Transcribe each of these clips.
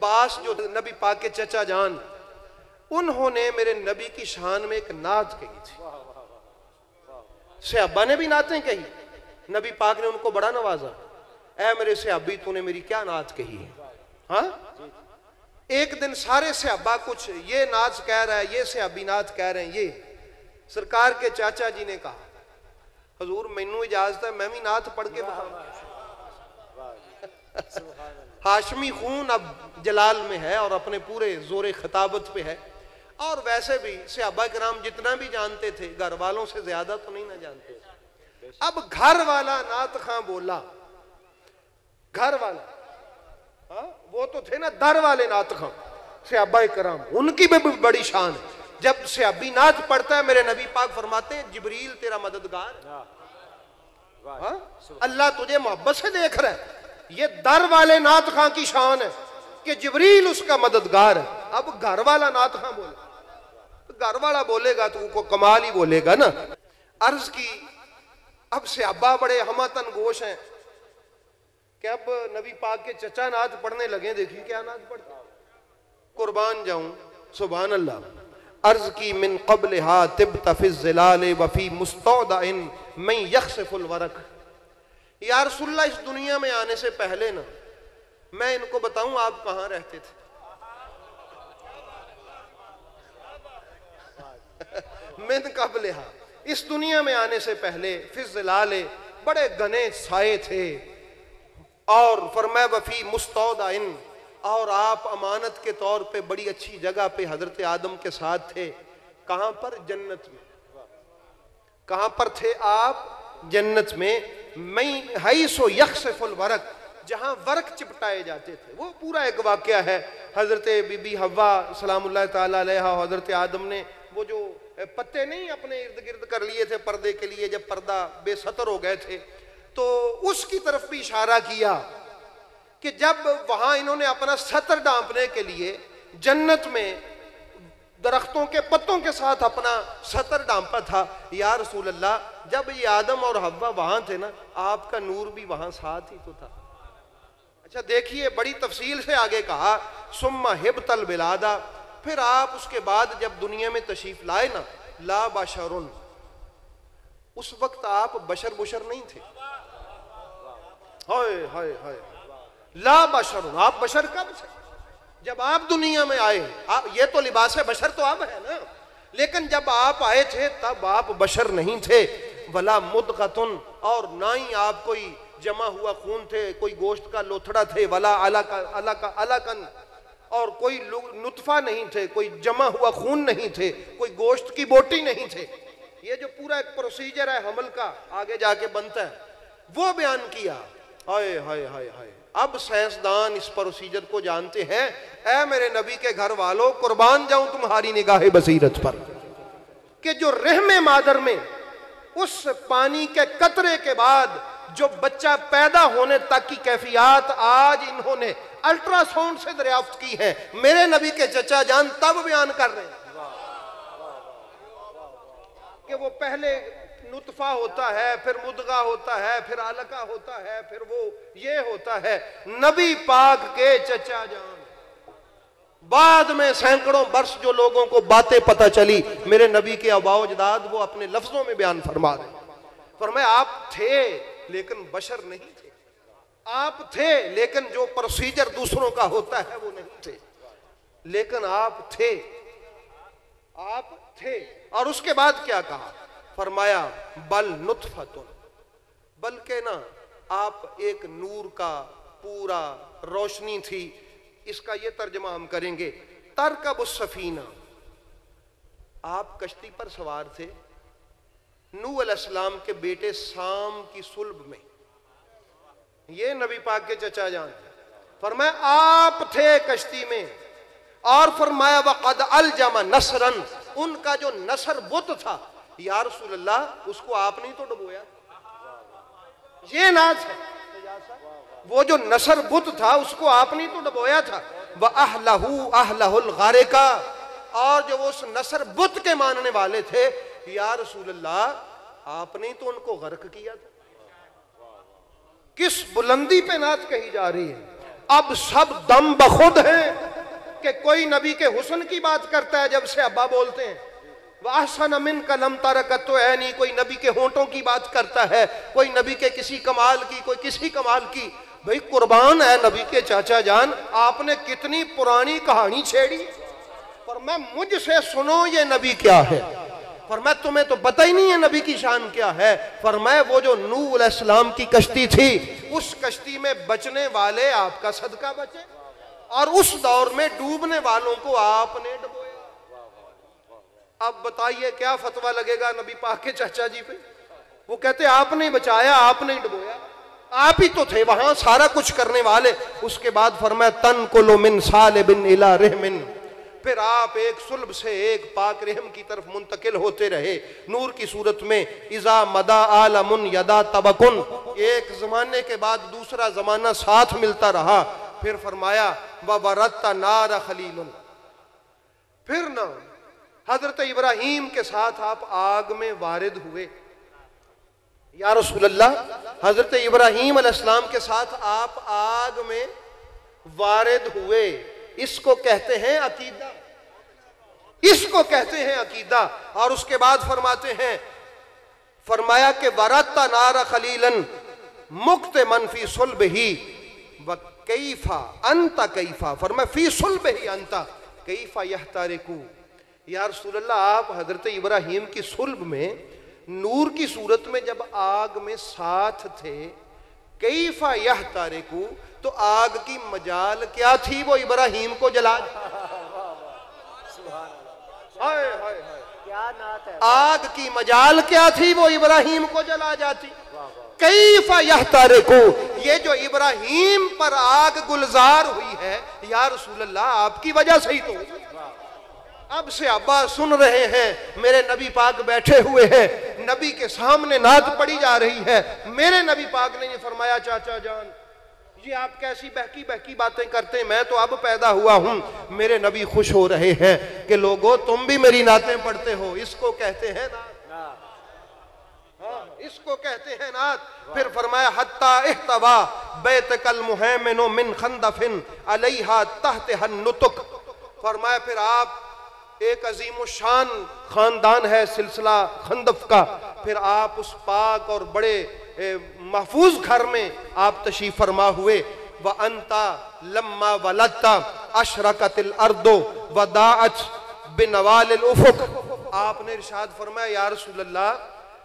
عباس جو نبی پاک کے چچا جان، انہوں نے میرے نبی کی شان میں ایک نعت کہی تھی. صحابہ نے بھی نعتیں کہی، نبی پاک نے ان کو بڑا نوازا. اے میرے صحابی تو نے میری کیا نعت کہی ہے؟ ہاں، ایک دن سارے صحابہ کچھ یہ نعت کہہ رہا ہے، یہ صحابی نعت کہہ رہے ہیں. یہ سرکار کے چاچا جی نے کہا حضور مینوں اجازت ہے میں بھی نعت پڑھ کے بتاؤں. ہاشمی خون اب جلال میں ہے اور اپنے پورے زور خطابت پہ ہے، اور ویسے بھی صحابہ کرام جتنا بھی جانتے تھے گھر والوں سے زیادہ تو نہیں نہ جانتے. اب گھر والا نعت خاں بولا، گھر والا، ہاں وہ تو تھے نا در والے نعت خاں صحابہ کرام، ان کی بھی بڑی شان ہے. جب صحابی نعت پڑھتا ہے میرے نبی پاک فرماتے ہیں جبریل تیرا مددگار، ہاں اللہ تجھے محبت سے دیکھ رہا ہے. یہ در والے نعت خاں کی شان ہے کہ جبریل اس کا مددگار ہے. اب گھر والا نعت خاں بولے، گھر والا بولے گا تو کو کمال ہی بولے گا نا. عرض کی اب صحابہ بڑے ہمتن گوش ہیں کہ اب نبی پاک کے چچا نعت پڑھنے لگے. دیکھیں کیا نعت پڑھتے، قربان جاؤں سبحان اللہ. عرض کی من قبلها تبت فی الظلال وفی مستودع من یخسف الورق. یا رسول اللہ اس دنیا میں آنے سے پہلے نا میں ان کو بتاؤں آپ کہاں رہتے تھے؟ من قبلها اس دنیا میں آنے سے پہلے فی الظلال بڑے گھنے سائے تھے، اور فرمایا وفی مستودع اور آپ امانت کے طور پہ بڑی اچھی جگہ پہ حضرت آدم کے ساتھ تھے. کہاں پر؟ جنت میں. کہاں پر تھے آپ؟ جنت میں. میں حیث یخسف الورق جہاں ورق چپٹائے جاتے تھے. وہ پورا ایک واقعہ ہے. حضرت بی بی حوا سلام اللہ تعالی علیہا، حضرت آدم نے وہ جو پتے نہیں اپنے ارد گرد کر لیے تھے پردے کے لیے، جب پردہ بے ستر ہو گئے تھے تو اس کی طرف بھی اشارہ کیا کہ جب وہاں انہوں نے اپنا ستر ڈھانپنے کے لیے جنت میں درختوں کے پتوں کے ساتھ اپنا ستر ڈھانپا تھا. یا رسول اللہ جب یہ آدم اور حوا وہاں تھے نا آپ کا نور بھی وہاں ساتھ ہی تو تھا. اچھا دیکھیے بڑی تفصیل سے آگے کہا ثم ہبت البلاد، پھر آپ اس کے بعد جب دنیا میں تشریف لائے نا لا بشر، اس وقت آپ بشر نہیں تھے. ہائے ہائے ہائے، لا بشر، آپ بشر کب تھے؟ جب آپ دنیا میں آئے. یہ تو لباس بشر تو اب ہے نا، لیکن جب آپ آئے تھے تب آپ بشر نہیں تھے. ولا مدغتن، اور نہ ہی آپ کوئی جمع ہوا خون تھے، کوئی گوشت کا لوتھڑا تھے. ولا علقن، اور کوئی نطفہ نہیں تھے، کوئی جمع ہوا خون نہیں تھے، کوئی گوشت کی بوٹی نہیں تھے. یہ جو پورا ایک پروسیجر ہے حمل کا آگے جا کے بنتا ہے وہ بیان کیا. ہائے ہائے ہائے ہائے، اب سائنسدان اس پروسیجر کو جانتے ہیں. اے میرے نبی کے گھر والوں قربان جاؤں تمہاری نگاہ بصیرت پر کہ جو رحم مادر میں اس پانی کے قطرے کے بعد جو بچہ پیدا ہونے تک کی کیفیات آج انہوں نے الٹرا ساؤنڈ سے دریافت کی ہے، میرے نبی کے چچا جان تب بیان کر رہے ہیں کہ وہ پہلے نطفہ ہوتا ہے، پھر مدغہ ہوتا ہے، پھر علقہ ہوتا ہے، پھر وہ یہ ہوتا ہے. نبی پاک کے چچا جان بعد میں سینکڑوں برس جو لوگوں کو باتیں پتہ چلی میرے نبی کے آباء و اجداد وہ اپنے لفظوں میں بیان فرما رہے ہیں. فرمایا آپ تھے لیکن بشر نہیں تھے. آپ تھے لیکن جو پروسیجر دوسروں کا ہوتا ہے وہ نہیں تھے، لیکن آپ تھے. آپ تھے. اور اس کے بعد کیا کہا؟ فرمایا بل نطفتن، بلکہ نا آپ ایک نور کا پورا روشنی تھی. اس کا یہ ترجمہ ہم کریں گے ترکب السفینہ، آپ کشتی پر سوار تھے نوح علیہ السلام کے بیٹے سام کی صلب میں. یہ نبی پاک کے چچا جان. فرمایا آپ تھے کشتی میں، اور فرمایا وقد الجم نصرا، ان کا جو نصر بت تھا یا رسول اللہ اس کو آپ نہیں تو ڈبویا. یہ ناز ہے، وہ جو نصر بت تھا اس کو آپ نہیں تو ڈبویا تھا. وَأَهْلَهُ أَهْلَهُ الْغَارِقَ، اور جو اس نصر بت کے ماننے والے تھے یا رسول اللہ آپ نے تو ان کو غرق کیا تھا. کس بلندی پہ نعت کہی جا رہی ہے. اب سب دم بخود ہیں کہ کوئی نبی کے حسن کی بات کرتا ہے جب سے ابا بولتے ہیں، وَأَحْسَنَ مِنْكَ لَمْ تَرَ قَطُّ عَيْنِي، کوئی نبی کے ہونٹوں کی بات کرتا ہے، کوئی نبی کے کسی کمال کی، کوئی کسی کمال کی۔ بھئی قربان ہے نبی کے چاچا جان، آپ نے کتنی پرانی کہانی چھیڑی، فرمایا مجھ سے سنو یہ نبی کیا ہے، فرمایا تمہیں تو پتہ ہی نہیں ہے نبی کی شان کیا ہے۔ فرمایا وہ جو نوح علیہ السلام کی کشتی تھی، اس کشتی میں بچنے والے آپ کا صدقہ بچے، اور اس دور میں ڈوبنے والوں کو آپ نے ڈبویا۔ اب بتائیے کیا فتویٰ لگے گا نبی پاک کے چچا جی پہ؟ وہ کہتے آپ نے بچایا، آپ نے ڈبویا، آپ ہی تو تھے وہاں سارا کچھ کرنے والے۔ اس کے بعد فرمایا تنقل من صالب الی رحم، پھر آپ ایک صلب سے ایک پاک رحم کی طرف منتقل ہوتے رہے۔ نور کی صورت میں اذا مدا عالم یدا طبقن، ایک زمانے کے بعد دوسرا زمانہ ساتھ ملتا رہا۔ پھر فرمایا وَبَرَدْتَ نَارَ خَلِيلٌ، پھر نہ حضرت ابراہیم کے ساتھ آپ آگ میں وارد ہوئے۔ یا رسول اللہ، حضرت ابراہیم علیہ السلام کے ساتھ آپ آگ میں وارد ہوئے، اس کو کہتے ہیں عقیدہ، اس کو کہتے ہیں عقیدہ۔ اور اس کے بعد فرماتے ہیں، فرمایا کہ وَرَدْتَ نَارَ خَلِيلًا مُقْتَمًا فِي صُلْبِهِ وَكَيْفَ أَنْتَ كَيْفَ، فرمایا فِي صُلْبِهِ أَنْتَ كَيْفَ يَحْتَرِقُ۔ یا رسول اللہ، آپ حضرت ابراہیم کی صلب میں نور کی صورت میں جب آگ میں ساتھ تھے، کیف یحترق، تو آگ کی مجال کیا تھی وہ ابراہیم کو جلا، آگ کی مجال کیا تھی وہ ابراہیم کو جلا جاتی۔ کیف یحترق، یہ جو ابراہیم پر آگ گلزار ہوئی ہے یا رسول اللہ آپ کی وجہ سے ہی تو۔ اب سے ابا سن رہے ہیں، میرے نبی پاک بیٹھے ہوئے ہیں، نبی کے سامنے نعت پڑھی جا رہی ہے، میرے نبی پاک نے یہ فرمایا چاچا جان یہ آپ کیسی بہکی بہکی باتیں کرتے ہیں، میں تو اب پیدا ہوا ہوں۔ میرے نبی خوش ہو رہے ہیں کہ لوگو تم بھی میری نعتیں پڑھتے ہو، اس کو کہتے ہیں نعت، اس کو کہتے ہیں نعت۔ پھر فرمایا حتی احتوا بیتک المہیمن من خندف علیہا تحتہا النطق، فرمایا پھر آپ ایک عظیم و شان خاندان ہے سلسلہ خندف کا، پھر آپ اس پاک اور بڑے محفوظ گھر میں آپ تشریف فرما ہوئے۔ وَأَنْتَ لَمَّا وَلَدْتَ أَشْرَقَتِ الْأَرْضُ وَدَاعَتْ بِنَوَالِ الْأُفُقِ، آپ نے ارشاد فرمایا یا رسول اللہ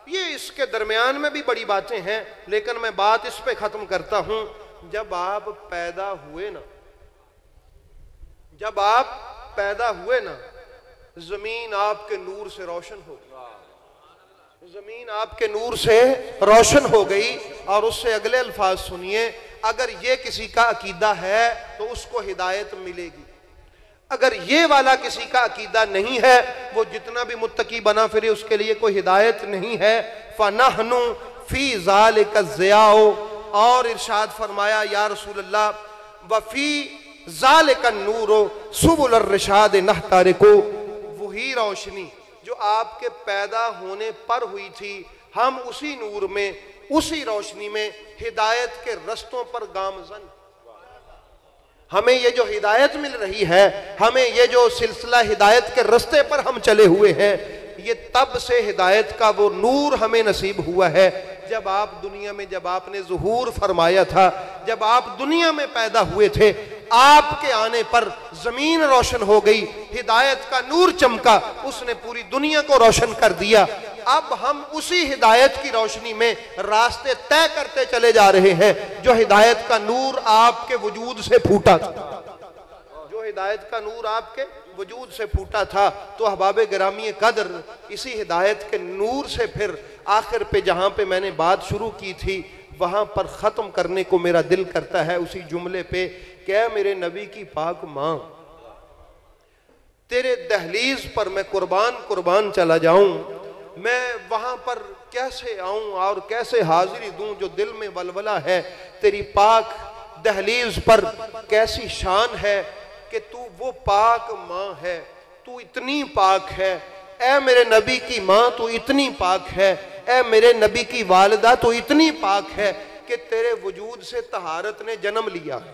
یہ اس کے درمیان میں بھی بڑی باتیں ہیں، لیکن میں بات اس پہ ختم کرتا ہوں۔ جب آپ پیدا ہوئے نا، جب آپ پیدا ہوئے نا، زمین آپ کے نور سے روشن ہو گئی، زمین آپ کے نور سے روشن ہو گئی۔ اور اس سے اگلے الفاظ سنیے، اگر یہ کسی کا عقیدہ ہے تو اس کو ہدایت ملے گی، اگر یہ والا کسی کا عقیدہ نہیں ہے، وہ جتنا بھی متقی بنا پھرے اس کے لیے کوئی ہدایت نہیں ہے۔ فَنَحْنُ فِي ذَلِكَ الضِّيَاءُ، اور ارشاد فرمایا یا رسول اللہ وَفِي ذَلِكَ النُّورُ سُبُلَ الرِّشَادِ نَحْتَرِقُ، وہی روشنی جو آپ کے پیدا ہونے پر ہوئی تھی، ہم اسی نور میں، اسی روشنی میں ہدایت کے رستوں پر گامزن، ہمیں یہ جو ہدایت مل رہی ہے، ہمیں یہ جو سلسلہ ہدایت کے رستے پر ہم چلے ہوئے ہیں، یہ تب سے ہدایت کا وہ نور ہمیں نصیب ہوا ہے جب آپ دنیا میں، جب آپ نے ظہور فرمایا تھا، جب آپ دنیا میں پیدا ہوئے تھے، آپ کے آنے پر زمین روشن ہو گئی، ہدایت کا نور چمکا، اس نے پوری دنیا کو روشن کر دیا۔ اب ہم اسی ہدایت کی روشنی میں راستے طے کرتے چلے جا رہے ہیں جو ہدایت کا نور آپ کے وجود سے پھوٹا تھا، جو ہدایت کا نور آپ کے وجود سے پھوٹا تھا۔ تو احباب گرامی قدر، اسی ہدایت کے نور سے پھر آخر پہ جہاں پہ میں نے بات شروع کی تھی وہاں پر ختم کرنے کو میرا دل کرتا ہے، اسی جملے پہ کہ اے میرے نبی کی پاک ماں، تیرے دہلیز پر میں قربان چلا جاؤں، میں وہاں پر کیسے آؤں اور کیسے حاضری دوں جو دل میں ولولہ ہے۔ تیری پاک دہلیز پر کیسی شان ہے کہ تو وہ پاک ماں ہے، تو اتنی پاک ہے۔ اے میرے نبی کی ماں تو اتنی پاک ہے، اے میرے نبی کی والدہ تو اتنی پاک ہے کہ تیرے وجود سے طہارت نے جنم لیا ہے۔